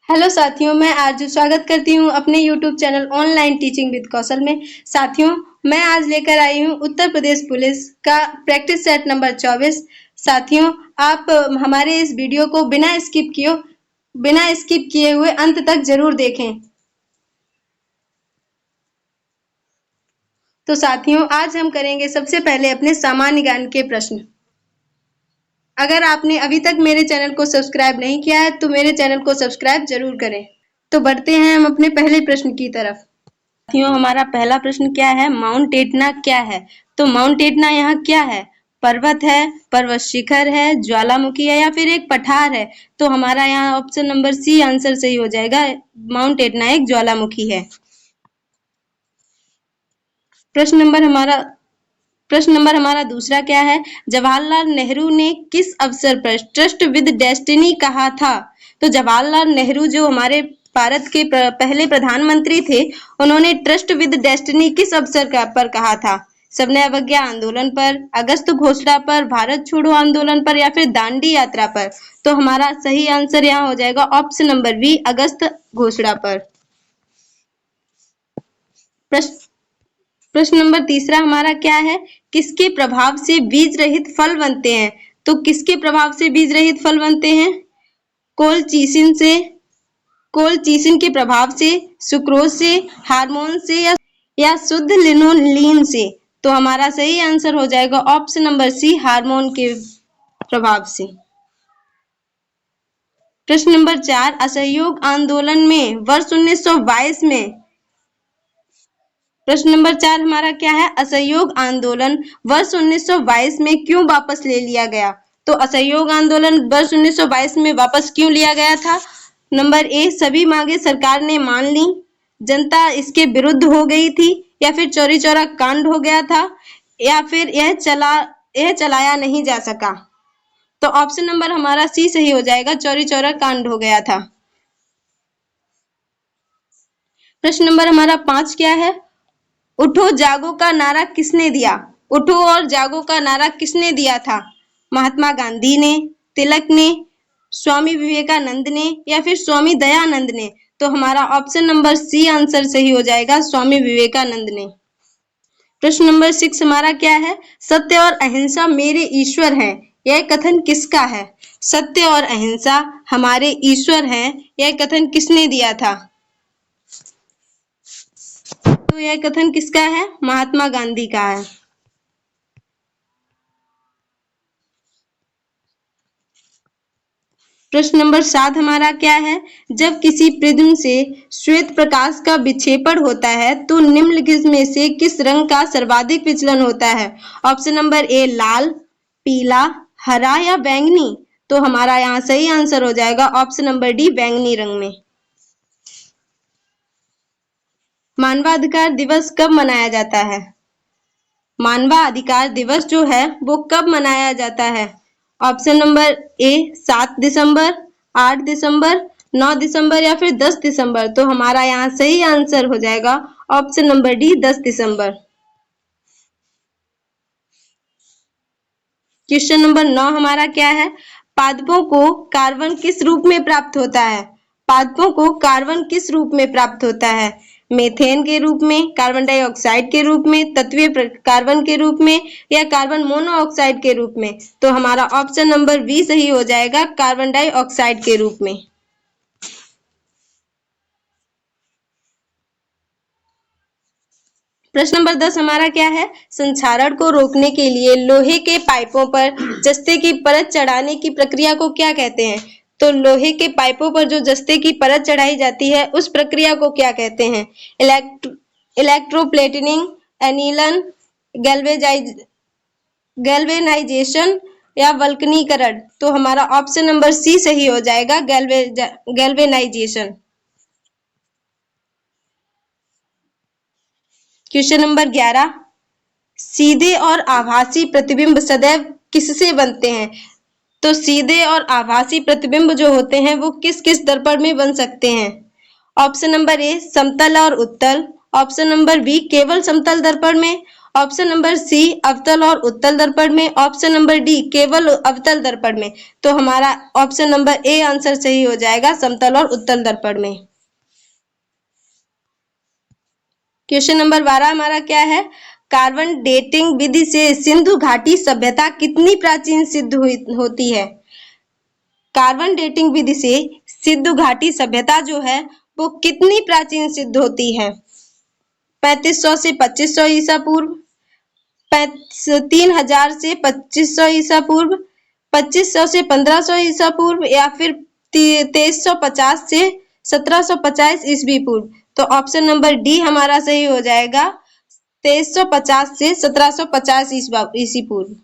Hello साथियों, मैं आरजू स्वागत करती हूँ अपने YouTube channel online teaching with Kaushal में। साथियों, मैं आज लेकर आई हूँ उत्तर प्रदेश पुलिस का प्रैक्टिस सेट नंबर 24। साथियों, आप हमारे इस वीडियो को बिना स्किप किए हुए अंत तक जरूर देखें। तो साथियों, आज हम करेंगे सबसे पहले अपने सामान्य ज्ञान के प्रश्न। अगर आपने अभी तक मेरे चैनल को सब्सक्राइब नहीं किया है तो मेरे चैनल को सब्सक्राइब जरूर करें। तो बढ़ते हैं हम अपने पहले प्रश्न की तरफ। साथियों, हमारा पहला प्रश्न क्या है? माउंट एटना क्या है? तो माउंट एटना यहाँ क्या है? पर्वत है, पर्वत शिखर है, ज्वालामुखी है या फिर एक पठार है? तो हमारा यहाँ ऑप्शन नंबर सी आंसर सही हो जाएगा। माउंट एटना एक ज्वालामुखी है। प्रश्न नंबर हमारा दूसरा क्या है? जवाहरलाल नेहरू ने किस अवसर पर ट्रस्ट विद डेस्टिनी कहा था? तो जवाहरलाल नेहरू जो हमारे भारत के पहले प्रधानमंत्री थे, उन्होंने ट्रस्ट विद डेस्टिनी किस अवसर पर कहा था? सबने अवज्ञा आंदोलन पर, अगस्त घोषणा पर, भारत छोड़ो आंदोलन पर या फिर दांडी यात्रा पर? तो हमारा सही आंसर यहाँ हो जाएगा ऑप्शन नंबर बी, अगस्त घोषणा पर। प्रश्न नंबर तीसरा हमारा क्या है? किसके प्रभाव से बीज रहित फल बनते हैं? तो किसके प्रभाव से बीज रहित फल बनते हैं? कोलचीसिन के प्रभाव से, सुक्रोज से, हार्मोन से या शुद्ध लिनोलीन से? तो हमारा सही आंसर हो जाएगा ऑप्शन नंबर सी, हार्मोन के प्रभाव से। प्रश्न नंबर 4, असहयोग आंदोलन में वर्ष 1922 में। प्रश्न नंबर 4 हमारा क्या है? असहयोग आंदोलन वर्ष 1922 में क्यों वापस ले लिया गया? तो असहयोग आंदोलन वर्ष 1922 में वापस क्यों लिया गया था? नंबर ए, सभी मांगे सरकार ने मान ली, जनता इसके विरुद्ध हो गई थी, या फिर चौरी चौरा कांड हो गया था, या फिर यह चलाया नहीं जा सका? तो ऑप्शन नंबर हमारा सी सही हो जाएगा, चौरी चौरा कांड हो गया था। प्रश्न नंबर हमारा 5 क्या है? उठो जागो का नारा किसने दिया? उठो और जागो का नारा किसने दिया था? महात्मा गांधी ने, तिलक ने, स्वामी विवेकानंद ने या फिर स्वामी दयानंद ने? तो हमारा ऑप्शन नंबर सी आंसर सही हो जाएगा, स्वामी विवेकानंद ने। प्रश्न नंबर 6 हमारा क्या है? सत्य और अहिंसा मेरे ईश्वर हैं, यह कथन किसका है? सत्य और अहिंसा हमारे ईश्वर हैं, यह कथन किसने दिया था? तो यह कथन किसका है? महात्मा गांधी का है। प्रश्न नंबर 7 हमारा क्या है? जब किसी प्रिज्म से श्वेत प्रकाश का विक्षेपण होता है तो निम्नलिखित में से किस रंग का सर्वाधिक विचलन होता है? ऑप्शन नंबर ए लाल, पीला, हरा या बैंगनी? तो हमारा यहाँ सही आंसर हो जाएगा ऑप्शन नंबर डी, बैंगनी रंग में। मानवाधिकार दिवस कब मनाया जाता है? मानवाधिकार दिवस जो है वो कब मनाया जाता है? ऑप्शन नंबर ए 7 दिसंबर, 8 दिसंबर, 9 दिसंबर या फिर 10 दिसंबर? तो हमारा यहाँ सही आंसर हो जाएगा ऑप्शन नंबर डी, 10 दिसंबर। क्वेश्चन नंबर 9 हमारा क्या है? पादपों को कार्बन किस रूप में प्राप्त होता है? पादपों को कार्बन किस रूप में प्राप्त होता है? मीथेन के रूप में, कार्बन डाइऑक्साइड के रूप में, तत्वीय कार्बन के रूप में या कार्बन मोनोऑक्साइड के रूप में? तो हमारा ऑप्शन नंबर बी सही हो जाएगा, कार्बन डाइऑक्साइड के रूप में। प्रश्न नंबर 10 हमारा क्या है? संक्षारण को रोकने के लिए लोहे के पाइपों पर जस्ते की परत चढ़ाने की प्रक्रिया को क्या कहते हैं? तो लोहे के पाइपों पर जो जस्ते की परत चढ़ाई जाती है उस प्रक्रिया को क्या कहते हैं? इलेक्ट्रोप्लेटिनिंग, एनीलन, गैल्वेनाइजेशन या वल्कनीकरण? तो हमारा ऑप्शन नंबर सी सही हो जाएगा, गैल्वेनाइजेशन। क्वेश्चन नंबर 11, सीधे और आभासी प्रतिबिंब सदैव किससे बनते हैं? तो सीधे और आभासी प्रतिबिंब जो होते हैं वो किस किस दर्पण में बन सकते हैं? ऑप्शन नंबर ए समतल और उत्तल, ऑप्शन नंबर बी केवल समतल दर्पण में, ऑप्शन नंबर सी अवतल और उत्तल दर्पण में, ऑप्शन नंबर डी केवल अवतल दर्पण में। तो हमारा ऑप्शन नंबर ए आंसर सही हो जाएगा, समतल और उत्तल दर्पण में। क्वेश्चन नंबर 12 हमारा क्या है, कार्बन डेटिंग विधि से सिंधु घाटी सभ्यता कितनी प्राचीन सिद्ध होती है। कार्बन डेटिंग विधि से सिंधु घाटी सभ्यता जो है वो कितनी प्राचीन सिद्ध होती है। 3500 से 2500 ईसा पूर्व, 3000 से 2500 ईसा पूर्व, 2500 से 1500 ईसा पूर्व, या फिर 2350 से 1750 ईस्वी पूर्व। तो ऑप्शन नंबर डी हमारा सही हो जाएगा, 2350 से 1750 ईस्वी पूर्व।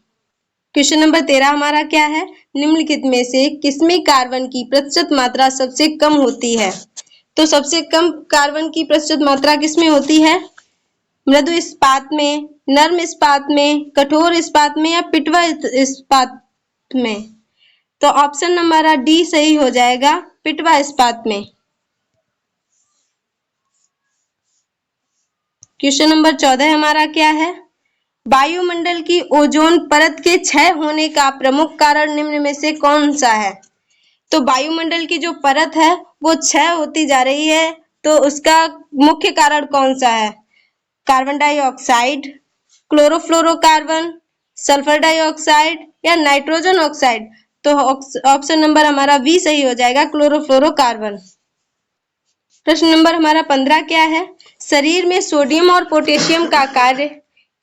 क्वेश्चन नंबर 13 हमारा क्या है, निम्नलिखित में से किसमें कार्बन की प्रतिशत मात्रा सबसे कम होती है। तो सबसे कम कार्बन की प्रतिशत मात्रा किसमें होती है, मृदु इस्पात में, नर्म इस्पात में, कठोर इस्पात में, या पिटवा इस्पात में। तो ऑप्शन नंबर डी सही हो जाएगा, पिटवा इस्पात में। क्वेश्चन नंबर 14 हमारा क्या है, वायुमंडल की ओजोन परत के क्षय होने का प्रमुख कारण निम्न में से कौन सा है। तो वायुमंडल की जो परत है वो क्षय होती जा रही है, तो उसका मुख्य कारण कौन सा है, carbon dioxide, chlorofluorocarbon, sulphur dioxide, या नाइट्रोजन ऑक्साइड। तो ऑप्शन नंबर हमारा बी सही हो जाएगा, क्लोरोफ्लोरोकार्बन। प्रश्न नंबर हमारा 15 क्या है, शरीर में सोडियम और पोटेशियम का कार्य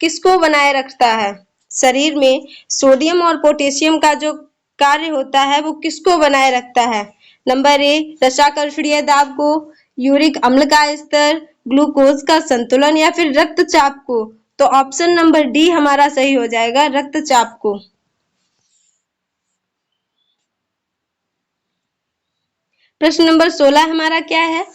किसको बनाए रखता है। शरीर में सोडियम और पोटेशियम का जो कार्य होता है वो किसको बनाए रखता है। नंबर ए रसाकर्षणीय दाब को, यूरिक अम्ल का स्तर, ग्लूकोज का संतुलन, या फिर रक्तचाप को। तो ऑप्शन नंबर डी हमारा सही हो जाएगा, रक्तचाप को। प्रश्न नंबर 16 हमारा क्या है,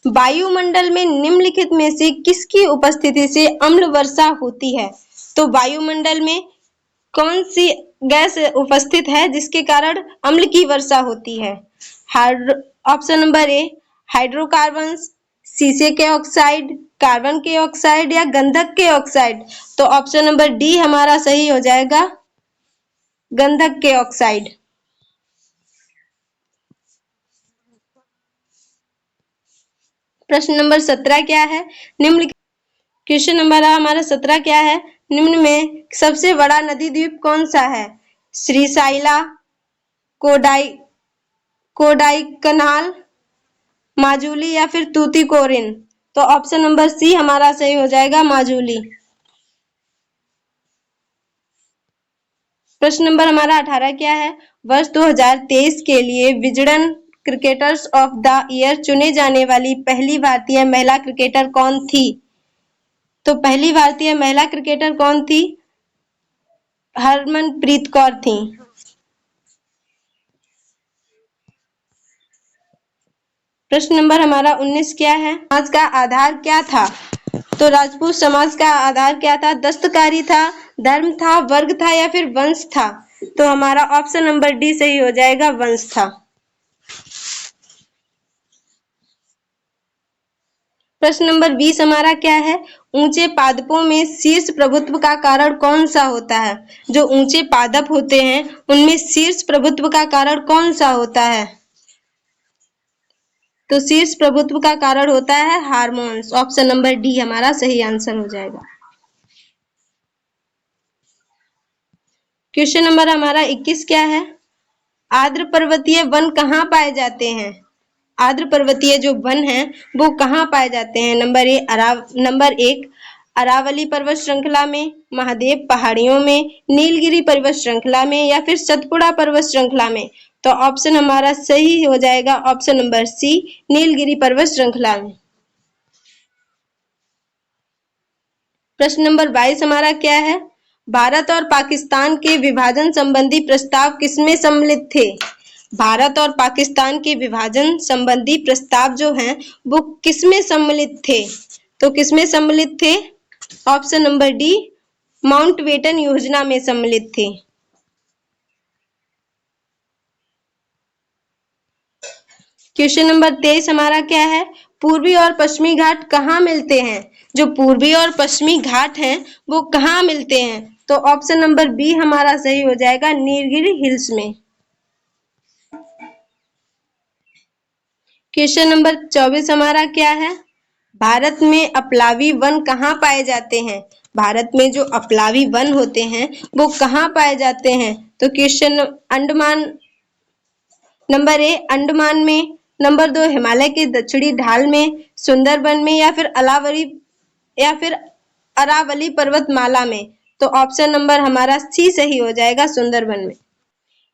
वायुमंडल में निम्नलिखित में से किसकी उपस्थिति से अम्ल वर्षा होती है। तो वायुमंडल में कौन सी गैस उपस्थित है जिसके कारण अम्ल की वर्षा होती है। ऑप्शन नंबर ए हाइड्रोकार्बन्स, शीशे के ऑक्साइड, कार्बन के ऑक्साइड, या गंधक के ऑक्साइड। तो ऑप्शन नंबर डी हमारा सही हो जाएगा, गंधक के ऑक्साइड। प्रश्न नंबर 17 क्या है, निम्नलिखित क्वेश्चन नंबर हमारा 17 क्या है, निम्न में सबसे बड़ा नदी द्वीप कौन सा है। श्रीशैला, कोडाईकनाल, माजुली, या फिर तूतीकोरिन। तो ऑप्शन नंबर सी हमारा सही हो जाएगा, माजुली। प्रश्न नंबर हमारा 18 क्या है, वर्ष 2023 के लिए Wisden cricketers of the year चुने जाने वाली पहली भारतीय महिला क्रिकेटर कौन थी। तो पहली भारतीय महिला क्रिकेटर कौन थी, हरमनप्रीत कौर थी। प्रश्न नंबर हमारा 19 क्या है, समाज का आधार क्या था। तो राजपूत समाज का आधार क्या था, दस्तकारी था, धर्म था, वर्ग था, या फिर वंश था। तो हमारा ऑप्शन नंबर डी सही हो जाएगा, वंश था। प्रश्न नंबर 20 हमारा क्या है, ऊंचे पादपों में शीर्ष प्रभुत्व का कारण कौन सा होता है। जो ऊंचे पादप होते हैं उनमें शीर्ष प्रभुत्व का कारण कौन सा होता है। तो शीर्ष प्रभुत्व का कारण होता है हार्मोन्स। ऑप्शन नंबर डी हमारा सही आंसर हो जाएगा। क्वेश्चन नंबर हमारा 21 क्या है, आर्द्र पर्वतीय वन कहाँ पाए जाते हैं। आर्द्र पर्वतीय जो वन हैं वो कहाँ पाए जाते हैं। नंबर एक अरावली पर्वत श्रृंखला में, महादेव पहाड़ियों में, नीलगिरी पर्वत श्रृंखला में, या फिर सतपुड़ा पर्वत श्रृंखला में। तो ऑप्शन हमारा सही हो जाएगा, ऑप्शन नंबर सी नीलगिरी पर्वत श्रृंखला में। प्रश्न नंबर 22 हमारा क्या है, भारत और पाकिस्तान के विभाजन संबंधी प्रस्ताव किसमें सम्मिलित थे। भारत और पाकिस्तान के विभाजन संबंधी प्रस्ताव जो हैं वो किसमें सम्मिलित थे। तो किसमें सम्मिलित थे, ऑप्शन नंबर डी माउंटबेटन योजना में सम्मिलित थे। क्वेश्चन नंबर 23 हमारा क्या है, पूर्वी और पश्चिमी घाट कहाँ मिलते हैं। जो पूर्वी और पश्चिमी घाट हैं वो कहाँ मिलते हैं? तो ऑप्शन नंबर बी हमारा सही हो जाएगा, नीलगिरी हिल्स में। क्वेश्चन नंबर 24 हमारा क्या है? भारत में अपलावी वन कहाँ पाए जाते हैं? भारत में जो अपलावी वन होते हैं वो कहाँ पाए जाते हैं? तो question Andaman, number A Andaman में, नंबर 2 हिमालय के दक्षिणी ढाल में, सुंदरबन में, या फिर अरावली पर्वतमाला में। तो ऑप्शन नंबर हमारा सी सही हो जाएगा, सुंदरबन में।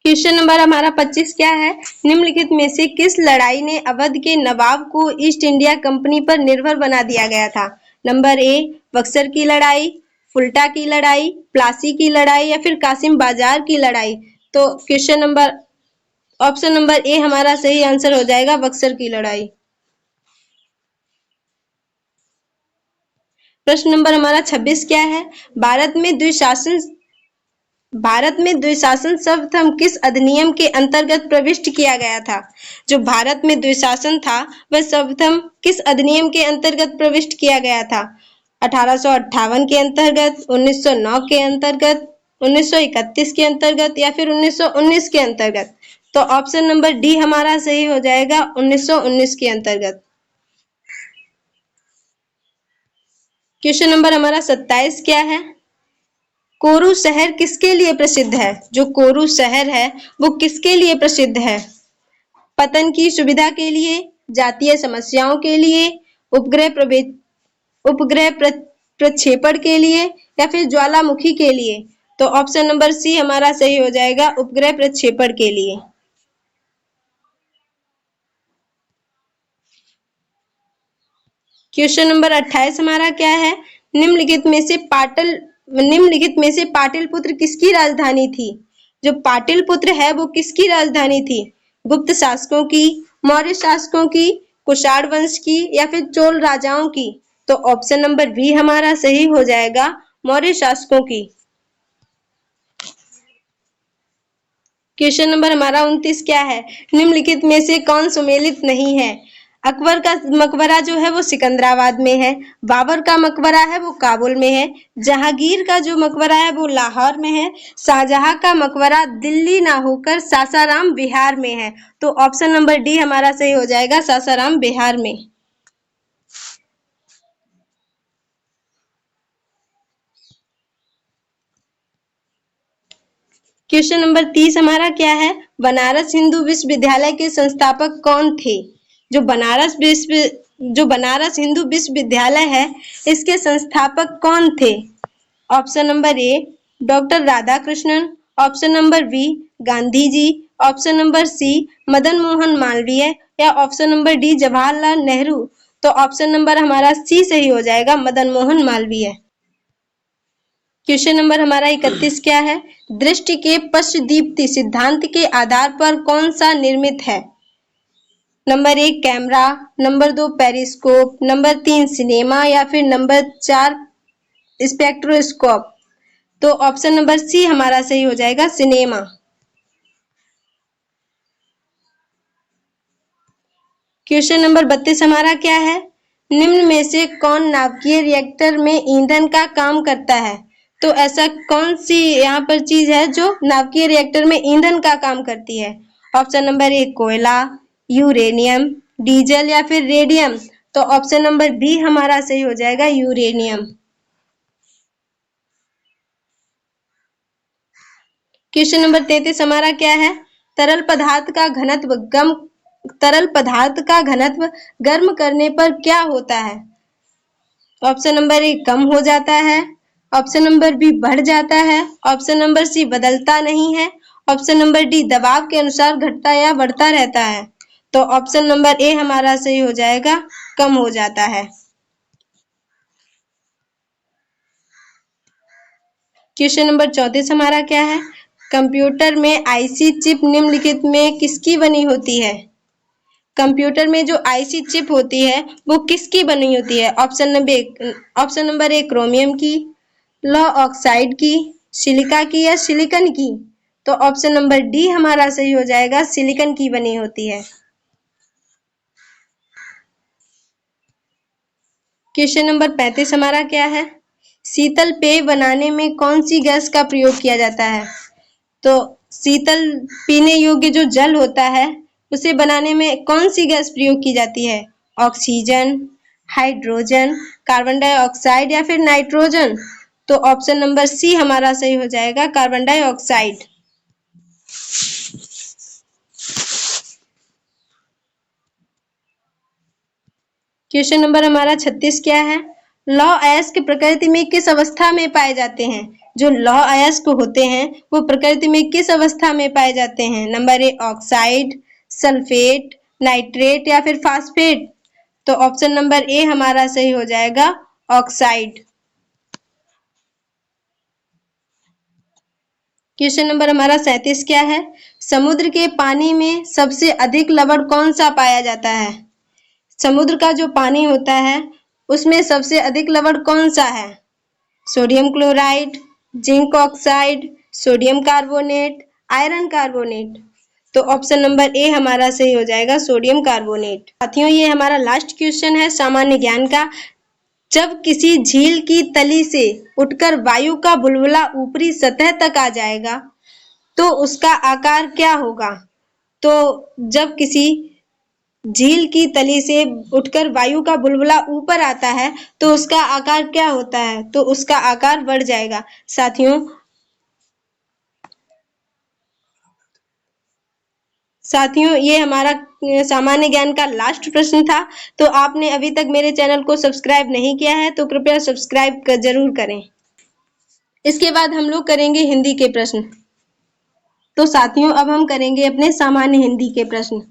क्वेश्चन नंबर हमारा 25 क्या है? निम्नलिखित में से किस लड़ाई ने अवध के नवाब को ईस्ट इंडिया कंपनी पर निर्भर बना दिया गया था? नंबर ए बक्सर की लड़ाई, फुल्टा की लड़ाई, प्लासी की लड़ाई, या फिर कासिम बाजार की लड़ाई। तो क्वेश्चन नंबर ऑप्शन नंबर ए हमारा सही आंसर हो जाएगा, बक्सर की लड़ाई। प्रश्न नंबर हमारा 26 क्या है? भारत में द्विशासन शब्द हम किस अधिनियम के अंतर्गत प्रविष्ट किया गया था? जो भारत में द्विशासन था वह शब्द हम किस अधिनियम के अंतर्गत प्रविष्ट किया गया था? 1858 के अंतर्गत, 1909 के अंतर्गत, 1931 के अंतर्गत, या फिर 1919 के अंतर्गत। तो ऑप्शन नंबर डी हमारा सही हो जाएगा, 1919 के अंतर्गत। क्वेश्चन नंबर हमारा 27 क्या है? कोरू शहर किसके लिए प्रसिद्ध है? जो कोरू शहर है वो किसके लिए प्रसिद्ध है? पतन की सुविधा के लिए, जातीय समस्याओं के लिए, उपग्रह प्रक्षेपण के लिए, या फिर ज्वालामुखी के लिए। तो ऑप्शन नंबर सी हमारा सही हो जाएगा, उपग्रह प्रक्षेपण के लिए। क्वेश्चन नंबर 28 हमारा क्या है? निम्नलिखित में से पाटलिपुत्र किसकी राजधानी थी? जो पाटलिपुत्र है वो किसकी राजधानी थी? गुप्त शासकों की, मौर्य शासकों की, कुषाण वंश की, या फिर चोल राजाओं की। तो ऑप्शन नंबर बी हमारा सही हो जाएगा, मौर्य शासकों की। क्वेश्चन नंबर हमारा 29 क्या है? निम्नलिखित में से कौन सुमेलित नहीं है? अकबर का मकबरा जो है वो सिकंदराबाद में है, बाबर का मकबरा है वो काबुल में है, जहांगीर का जो मकबरा है वो लाहौर में है, शाहजहां का मकबरा दिल्ली ना होकर सासाराम बिहार में है। तो ऑप्शन नंबर डी हमारा सही हो जाएगा, सासाराम बिहार में। क्वेश्चन नंबर 30 हमारा क्या है? बनारस हिंदू विश्वविद्यालय के संस्थापक कौन थे? जो बनारस हिंदू विश्वविद्यालय है इसके संस्थापक कौन थे? Option number A doctor Radhakrishnan, option number B Gandhi ji, option number C Madan Mohan Malviya, या option number D Jawaharlal Nehru. तो ऑप्शन नंबर हमारा सी सही हो जाएगा, मदन मोहन मालवीय। क्वेश्चन नंबर हमारा 31 क्या है? दृष्टि के पश्चदीप्ति सिद्धांत के आधार पर कौन सा निर्मित है? Number 1 camera, number 2 periscope, number 3 cinema, या फिर नंबर 4 स्पेक्ट्रोस्कोप। तो ऑप्शन नंबर सी हमारा सही हो जाएगा, सिनेमा। क्वेश्चन नंबर 32 हमारा क्या है? निम्न में से कौन नाभिकीय रिएक्टर में ईंधन का काम करता है? तो ऐसा कौन सी यहाँ पर चीज है जो नाभिकीय रिएक्टर में ईंधन का काम करती है? ऑप्शन नंबर ए कोयला, यूरेनियम, डीजल, या फिर रेडियम। तो ऑप्शन नंबर बी हमारा सही हो जाएगा, यूरेनियम। क्वेश्चन नंबर 33 हमारा क्या है? तरल पदार्थ का घनत्व गर्म करने पर क्या होता है? ऑप्शन नंबर ए कम हो जाता है, ऑप्शन नंबर बी बढ़ जाता है, ऑप्शन नंबर सी बदलता नहीं है, ऑप्शन नंबर डी दबाव के अनुसार घटता या बढ़ता रहता है। तो ऑप्शन नंबर ए हमारा सही हो जाएगा, कम हो जाता है। क्वेश्चन नंबर 34 हमारा क्या है? कंप्यूटर में आईसी चिप निम्नलिखित में किसकी बनी होती है? कंप्यूटर में जो आईसी चिप होती है वो किसकी बनी होती है? ऑप्शन नंबर ए क्रोमियम की, लौ ऑक्साइड की, सिलिका की, या सिलिकन की। तो ऑप्शन नंबर डी हमारा सही हो जाएगा, सिलिकन की बनी होती है। क्वेश्चन नंबर 35 हमारा क्या है? शीतल पेय बनाने में कौन सी गैस का प्रयोग किया जाता है? तो शीतल पीने योग्य जो जल होता है उसे बनाने में कौन सी गैस प्रयोग की जाती है? ऑक्सीजन, हाइड्रोजन, कार्बन डाइऑक्साइड या फिर नाइट्रोजन? तो ऑप्शन नंबर सी हमारा सही हो जाएगा, कार्बन डाइऑक्साइड। क्वेश्चन नंबर हमारा 36 क्या है? लौह अयस्क प्रकृति में किस अवस्था में पाए जाते हैं? जो लौह अयस्क होते हैं वो प्रकृति में किस अवस्था में पाए जाते हैं? Number A oxide, sulphate, nitrate या फिर फास्फेट? तो ऑप्शन नंबर ए हमारा सही हो जाएगा, ऑक्साइड। क्वेश्चन नंबर हमारा 37 क्या है? समुद्र के पानी में सबसे अधिक लवण कौन सा पाया जाता है? समुद्र का जो पानी होता है उसमें सबसे अधिक लवण कौन सा है? Sodium chloride, zinc oxide, sodium carbonate, iron carbonate? तो ऑप्शन नंबर ए हमारा सही हो जाएगा, सोडियम कार्बोनेट। साथियों, ये हमारा लास्ट क्वेश्चन है सामान्य ज्ञान का। जब किसी झील की तली से उठकर वायु का बुलबुला ऊपरी सतह तक आ जाएगा तो उसका आकार क्या होगा? तो जब किसी झील की तली से उठकर वायु का बुलबुला ऊपर आता है तो उसका आकार क्या होता है? तो उसका आकार बढ़ जाएगा। साथियों, ये हमारा सामान्य ज्ञान का लास्ट प्रश्न था। तो आपने अभी तक मेरे चैनल को सब्सक्राइब नहीं किया है तो कृपया सब्सक्राइब जरूर करें। इसके बाद हम लोग करेंगे हिंदी के प्रश्न। तो साथियों, अब हम करेंगे अपने सामान्य हिंदी के प्रश्न।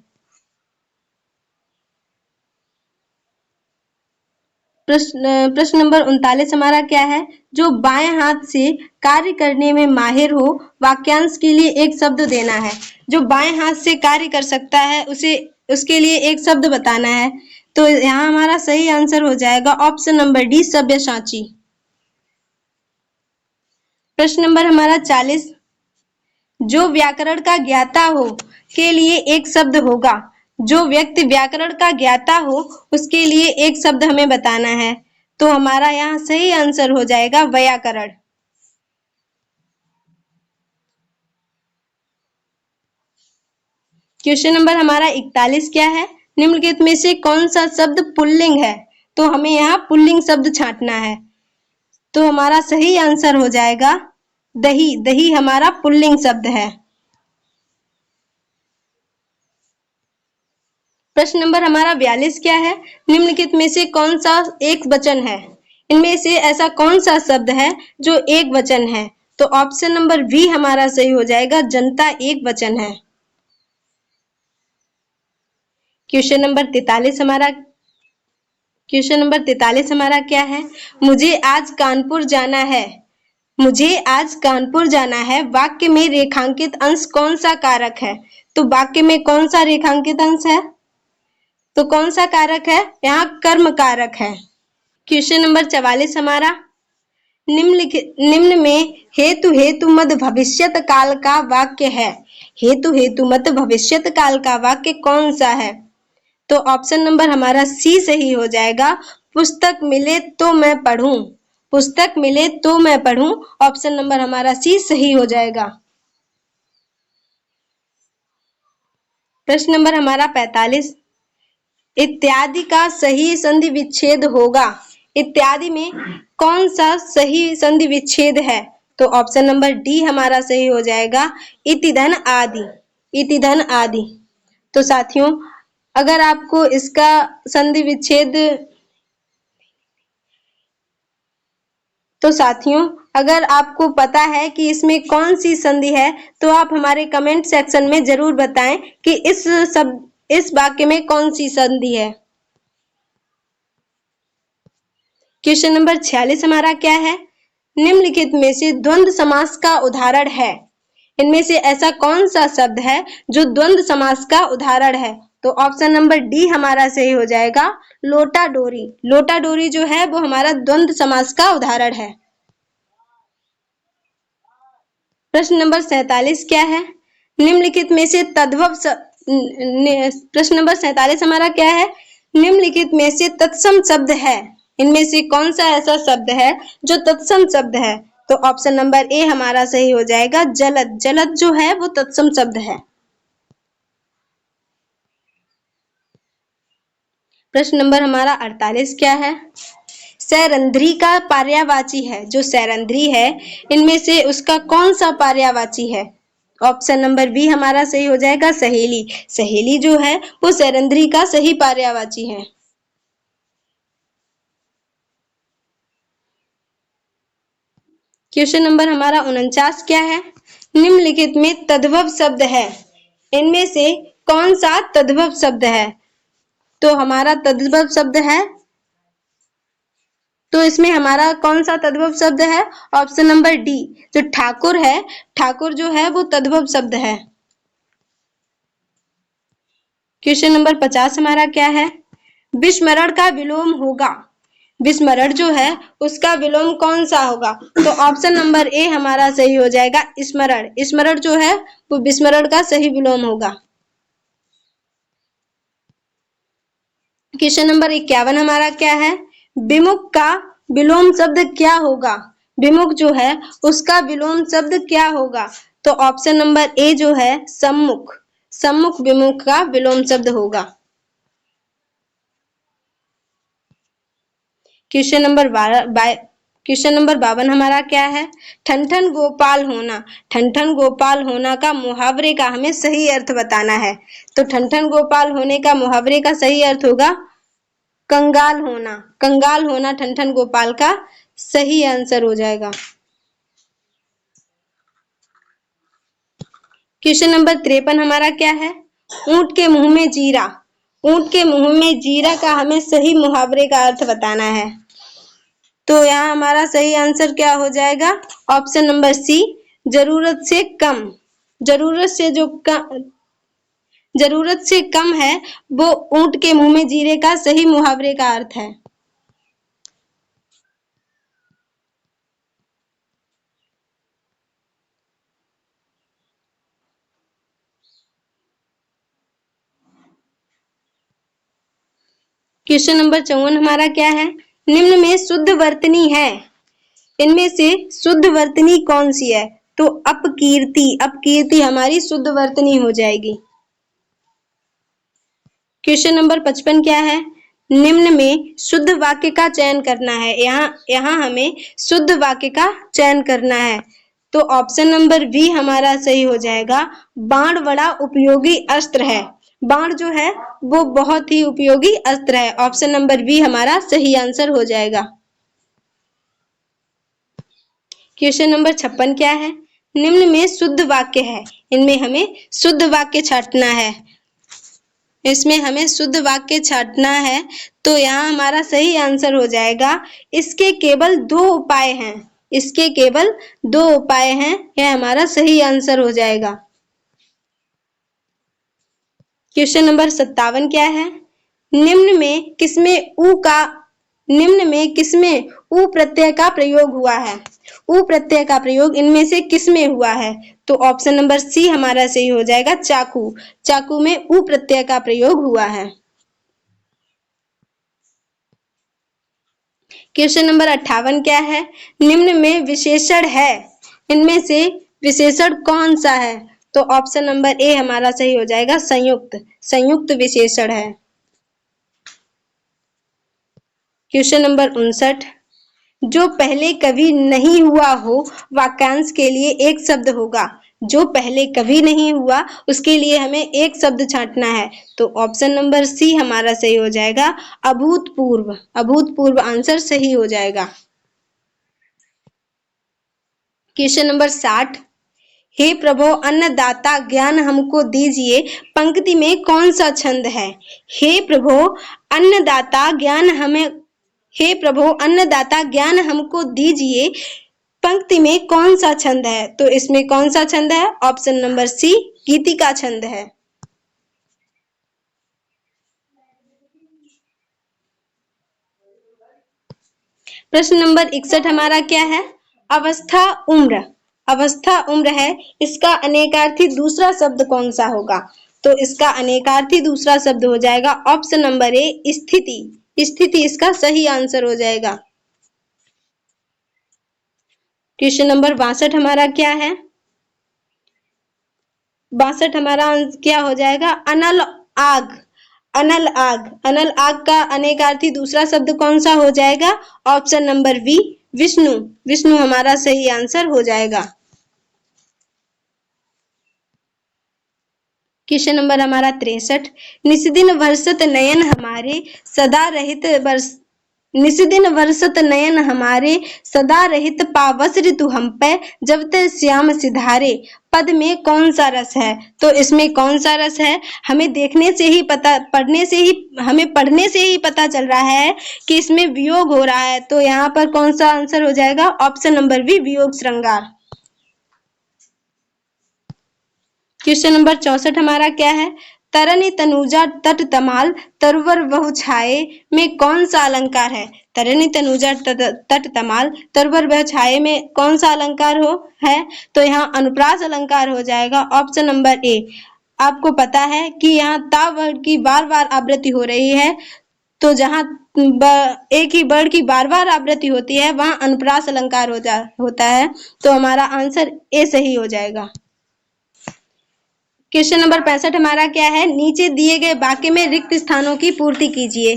प्रश्न नंबर 39 हमारा क्या है? जो बाएं हाथ से कार्य करने में माहिर हो, वाक्यांश के लिए एक शब्द देना है। जो बाएं हाथ से कार्य कर सकता है उसके लिए एक शब्द बताना है। तो यहाँ हमारा सही आंसर हो जाएगा ऑप्शन नंबर डी, सब्यसाची। प्रश्न नंबर हमारा 40, जो व्याकरण का ज्ञाता हो के लिए एक शब्द होगा। जो व्यक्ति व्याकरण का ज्ञाता हो उसके लिए एक शब्द हमें बताना है। तो हमारा यहाँ सही आंसर हो जाएगा व्याकरण। क्वेश्चन नंबर हमारा 41 क्या है? निम्नलिखित में से कौन सा शब्द पुल्लिंग है? तो हमें यहाँ पुल्लिंग शब्द छांटना है। तो हमारा सही आंसर हो जाएगा दही। दही हमारा पुल्लिंग शब्द है। प्रश्न नंबर हमारा 42 क्या है? निम्नलिखित में से कौन सा एक वचन है? इनमें से ऐसा कौन सा शब्द है जो एक वचन है? तो ऑप्शन नंबर बी हमारा सही हो जाएगा, जनता एक वचन है। क्वेश्चन नंबर 43 हमारा क्या है? मुझे आज कानपुर जाना है। मुझे आज कानपुर जाना है वाक्य में रेखांकित अंश कौन सा कारक है? तो वाक्य में कौन सा रेखांकित अंश है? तो कौन सा कारक है? यहाँ कर्म कारक है। क्वेश्चन नंबर 44 हमारा, निम्न में हेतु मत भविष्यत काल का वाक्य है। हेतु मत भविष्यत काल का वाक्य कौन सा है? तो ऑप्शन नंबर हमारा सी सही हो जाएगा, पुस्तक मिले तो मैं पढ़ूं। पुस्तक मिले तो मैं पढ़ूं, ऑप्शन नंबर हमारा सी सही हो जाएगा। प्रश्न नंबर हमारा 45, इत्यादि का सही संधि विच्छेद होगा। इत्यादि में कौन सा सही संधि विच्छेद है? तो ऑप्शन नंबर डी हमारा सही हो जाएगा, इति धन आदि। इति धन आदि। तो साथियों, अगर आपको इसका संधि विच्छेद तो साथियों, अगर आपको पता है कि इसमें कौन सी संधि है तो आप हमारे कमेंट सेक्शन में जरूर बताएं कि इस वाक्य में कौन सी संधि है। क्वेश्चन नंबर 46 हमारा क्या है? निम्नलिखित में से द्वंद्व समास का उदाहरण है। इनमें से ऐसा कौन सा शब्द है जो द्वंद्व समास का उदाहरण है? तो ऑप्शन नंबर डी हमारा सही हो जाएगा, लोटा डोरी। लोटा डोरी जो है वो हमारा द्वंद्व समास का उदाहरण है। प्रश्न नंबर 47 क्या है? निम्नलिखित में से तद्भव प्रश्न नंबर 47 हमारा क्या है? निम्नलिखित में से तत्सम शब्द है। इनमें से कौन सा ऐसा शब्द है जो तत्सम शब्द है? तो ऑप्शन नंबर ए हमारा सही हो जाएगा जलद। जलद जो है वो तत्सम शब्द है। प्रश्न नंबर हमारा 48 क्या है? सैरंध्री का पर्यायवाची है। जो सैरंध्री है इनमें से उसका कौन सा पर्यायवाची है? ऑप्शन नंबर बी हमारा सही हो जाएगा सहेली। सहेली जो है वो सैरंध्री का सही पर्यायवाची है। क्वेश्चन नंबर हमारा 49 क्या है? निम्नलिखित में तद्भव शब्द है, इनमें से कौन सा तद्भव शब्द है? तो हमारा तद्भव शब्द है, तो इसमें हमारा कौन सा तद्भव शब्द है? ऑप्शन नंबर डी, जो ठाकुर है, ठाकुर जो है वो तद्भव शब्द है। क्वेश्चन नंबर 50 हमारा क्या है? विस्मरण का विलोम होगा। विस्मरण जो है उसका विलोम कौन सा होगा? तो ऑप्शन नंबर ए हमारा सही हो जाएगा स्मरण। स्मरण जो है वो विस्मरण का सही विलोम होगा। क्वेश्चन नंबर 51 हमारा क्या है? विमुख का विलोम शब्द क्या होगा? विमुख जो है उसका विलोम शब्द क्या होगा? तो ऑप्शन नंबर ए जो है सम्मुख। सम्मुख विमुख का विलोम शब्द होगा। क्वेश्चन नंबर 52 हमारा क्या है? ठन गोपाल होना। ठन गोपाल होना का मुहावरे का हमें सही अर्थ बताना है। तो ठन गोपाल होने का मुहावरे का सही अर्थ होगा कंगाल होना। कंगाल होना ठन गोपाल का सही आंसर हो जाएगा। क्वेश्चन नंबर 53 हमारा क्या है? ऊंट के मुंह में जीरा। ऊंट के मुंह में जीरा का हमें सही मुहावरे का अर्थ बताना है। तो यहाँ हमारा सही आंसर क्या हो जाएगा? ऑप्शन नंबर सी, जरूरत से कम। जरूरत से कम है वो ऊंट के मुंह में जीरे का सही मुहावरे का अर्थ है। क्वेश्चन नंबर 54 हमारा क्या है? निम्न में शुद्ध वर्तनी है, इनमें से शुद्ध वर्तनी कौन सी है? तो अपकीर्ति। अपकीर्ति हमारी शुद्ध वर्तनी हो जाएगी। क्वेश्चन नंबर 55 क्या है? निम्न में शुद्ध वाक्य का चयन करना है। यहाँ हमें शुद्ध वाक्य का चयन करना है। तो ऑप्शन नंबर बी हमारा सही हो जाएगा बाण बड़ा उपयोगी अस्त्र है। बाण जो है वो बहुत ही उपयोगी अस्त्र है। ऑप्शन नंबर बी हमारा सही आंसर हो जाएगा। क्वेश्चन नंबर 56 क्या है? निम्न में शुद्ध वाक्य है, इनमें हमें शुद्ध वाक्य छांटना है। इसमें हमें शुद्ध वाक्य छांटना है। तो यहाँ हमारा सही आंसर हो जाएगा इसके केवल 2 उपाय हैं। इसके केवल 2 उपाय हैं, यह हमारा सही आंसर हो जाएगा। क्वेश्चन नंबर 57 क्या है? निम्न में किसमें उ प्रत्यय का प्रयोग हुआ है? उ प्रत्यय का प्रयोग इनमें से किसमें हुआ है? तो ऑप्शन नंबर सी हमारा सही हो जाएगा चाकू। चाकू में उ प्रत्यय का प्रयोग हुआ है। क्वेश्चन नंबर 58 क्या है? निम्न में विशेषण है, इनमें से विशेषण कौन सा है? तो ऑप्शन नंबर ए हमारा सही हो जाएगा संयुक्त। संयुक्त विशेषण है। क्वेश्चन नंबर 59, जो पहले कभी नहीं हुआ हो वाक्यांश के लिए एक शब्द होगा। जो पहले कभी नहीं हुआ उसके लिए हमें एक शब्द छांटना है। तो ऑप्शन नंबर सी हमारा सही हो जाएगा अभूतपूर्व। अभूतपूर्व आंसर सही हो जाएगा। क्वेश्चन नंबर 60, हे प्रभु अन्नदाता ज्ञान हमको दीजिए, पंक्ति में कौन सा छंद है? हे प्रभु अन्नदाता ज्ञान हमें हे प्रभु अन्नदाता ज्ञान हमको दीजिए, पंक्ति में कौन सा छंद है? तो इसमें कौन सा छंद है? ऑप्शन नंबर सी गीतिका छंद है। प्रश्न नंबर 61 हमारा क्या है? अवस्था उम्र। अवस्था उम्र है, इसका अनेकार्थी दूसरा शब्द कौन सा होगा? तो इसका अनेकार्थी दूसरा शब्द हो जाएगा ऑप्शन नंबर ए स्थिति। स्थिति इसका सही आंसर हो जाएगा। क्वेश्चन नंबर 62 हमारा क्या है? 62 हमारा क्या हो जाएगा? अनल आग। अनल आग। अनल आग का अनेकार्थी दूसरा शब्द कौन सा हो जाएगा? Option number B, Vishnu. Vishnu हमारा सही आंसर हो जाएगा। क्वेश्चन नंबर हमारा 63, निस्दिन वर्षत नयन हमारे सदा रहित वर्ष, निस्दिन वर्षत नयन हमारे सदा रहित पावस ऋतु हम पे जब ते श्याम सिधारे, पद में कौन सा रस है? तो इसमें कौन सा रस है? हमें देखने से ही पता, हमें पढ़ने से ही पता चल रहा है कि इसमें वियोग हो रहा है। तो यहाँ पर कौन सा आंसर हो जाएगा? ऑप्शन नंबर बी, वियोग श्रृंगार। क्वेश्चन नंबर 64 हमारा क्या है? तरनी तनुजा तट तमाल तरवर बहु छाए में कौन सा अलंकार है? तरनी तनुजा तट तमाल तरवर बहु छाए में कौन सा अलंकार है? तो यहाँ अनुप्रास अलंकार हो जाएगा। ऑप्शन नंबर ए। आपको पता है कि यहाँ ता वर्ड की बार बार आवृत्ति हो रही है, तो जहाँ एक ही वर्ड की बार बार आवृत्ति होती है वहां अनुप्रास अलंकार होता है। तो हमारा आंसर ए सही हो जाएगा। क्वेश्चन नंबर 65 हमारा क्या है? नीचे दिए गए वाक्य में रिक्त स्थानों की पूर्ति कीजिए।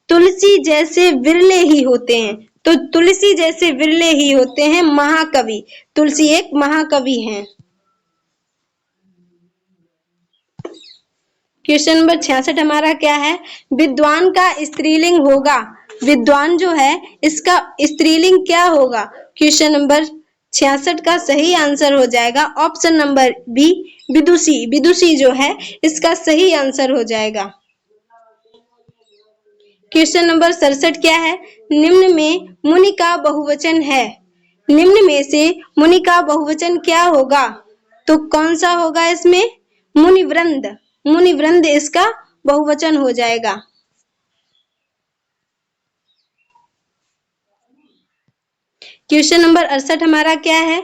तुलसी जैसे विरले ही होते हैं। तो तुलसी जैसे विरले ही होते हैं महाकवि। तुलसी एक महाकवि हैं। क्वेश्चन नंबर 66 हमारा क्या है? विद्वान का स्त्रीलिंग होगा। विद्वान जो है इसका स्त्रीलिंग क्या होगा? क्वेश्चन नंबर 66 का सही आंसर हो जाएगा ऑप्शन नंबर बी, विदुषी। विदुषी जो है इसका सही आंसर हो जाएगा। क्वेश्चन नंबर 67 क्या है? निम्न में मुनि का बहुवचन है। निम्न में से मुनि का बहुवचन क्या होगा? तो कौन सा होगा इसमें? मुनिवृंद। मुनिवृंद इसका बहुवचन हो जाएगा। क्वेश्चन नंबर 68 हमारा क्या है?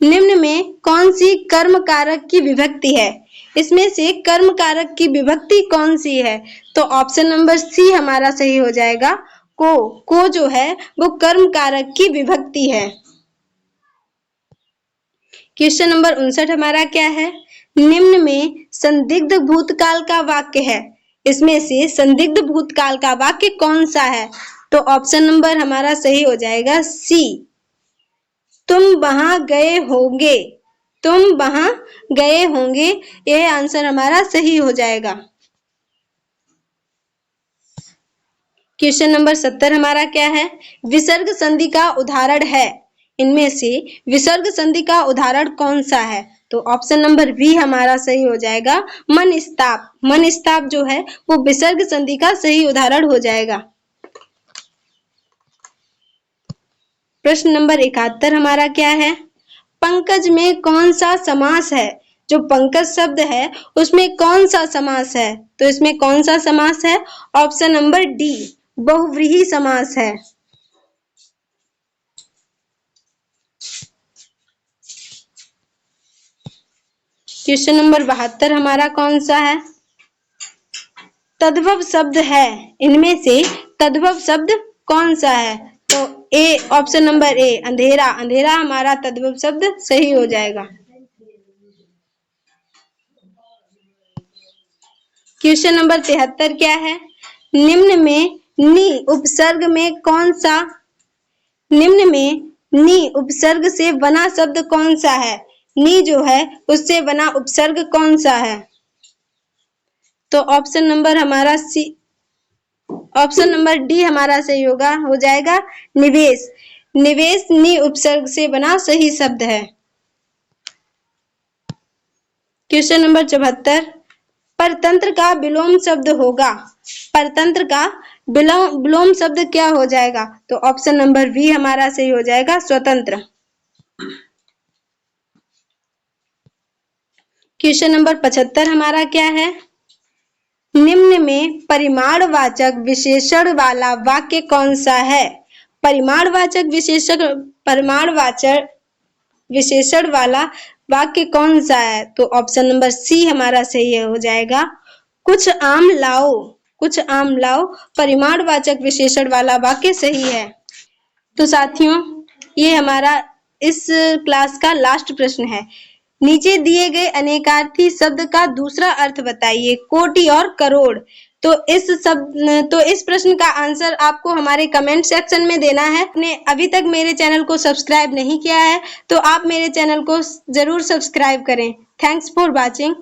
निम्न में कौन सी कर्म कारक की विभक्ति है? इसमें से कर्म कारक की विभक्ति कौन सी है? तो ऑप्शन नंबर सी हमारा सही हो जाएगा। को जो है वो कर्म कारक की विभक्ति है। क्वेश्चन नंबर 59 हमारा क्या है? निम्न में संदिग्ध भूतकाल का वाक्य है। इसमें से संदिग्ध भूतकाल का वाक्य कौन सा है? तो ऑप्शन नंबर हमारा सही हो जाएगा सी, तुम वहां गए होंगे। तुम वहां गए होंगे, यह आंसर हमारा सही हो जाएगा। क्वेश्चन नंबर 70 हमारा क्या है? विसर्ग संधि का उदाहरण है। इनमें से विसर्ग संधि का उदाहरण कौन सा है? तो ऑप्शन नंबर बी हमारा सही हो जाएगा, मनस्ताप। मनस्ताप जो है वो विसर्ग संधि का सही उदाहरण हो जाएगा। प्रश्न नंबर 71 हमारा क्या है? पंकज में कौन सा समास है? जो पंकज शब्द है उसमें कौन सा समास है? तो इसमें कौन सा समास है? ऑप्शन नंबर डी, बहुव्रीहि समास है। क्वेश्चन नंबर 72 हमारा कौन सा है? तद्भव शब्द है। इनमें से तद्भव शब्द कौन सा है? तो ए, ऑप्शन नंबर ए, अंधेरा। अंधेरा हमारा तद्भव शब्द सही हो जाएगा। क्वेश्चन नंबर 73 क्या है? निम्न में नी उपसर्ग में कौन सा, निम्न में नी उपसर्ग से बना शब्द कौन सा है? नी जो है उससे बना उपसर्ग कौन सा है? तो ऑप्शन नंबर हमारा सी, ऑप्शन नंबर डी हमारा सही होगा, हो जाएगा निवेश। निवेश नी उपसर्ग से बना सही शब्द है। क्वेश्चन नंबर 74, परतंत्र का विलोम शब्द होगा। परतंत्र का विलोम शब्द क्या हो जाएगा? तो ऑप्शन नंबर बी हमारा सही हो जाएगा, स्वतंत्र। क्वेश्चन नंबर 75 हमारा क्या है? निम्न में परिमाणवाचक विशेषण वाला वाक्य कौन सा है? परिमाणवाचक विशेषण वाला वाक्य कौन सा है? तो ऑप्शन नंबर सी हमारा सही हो जाएगा, कुछ आम लाओ। कुछ आम लाओ परिमाणवाचक विशेषण वाला वाक्य सही है। तो साथियों, ये हमारा इस क्लास का लास्ट प्रश्न है। नीचे दिए गए अनेकार्थी शब्द का दूसरा अर्थ बताइए। कोटि और करोड़। तो इस प्रश्न का आंसर आपको हमारे कमेंट सेक्शन में देना है। आपने अभी तक मेरे चैनल को सब्सक्राइब नहीं किया है तो आप मेरे चैनल को जरूर सब्सक्राइब करें। Thanks for watching.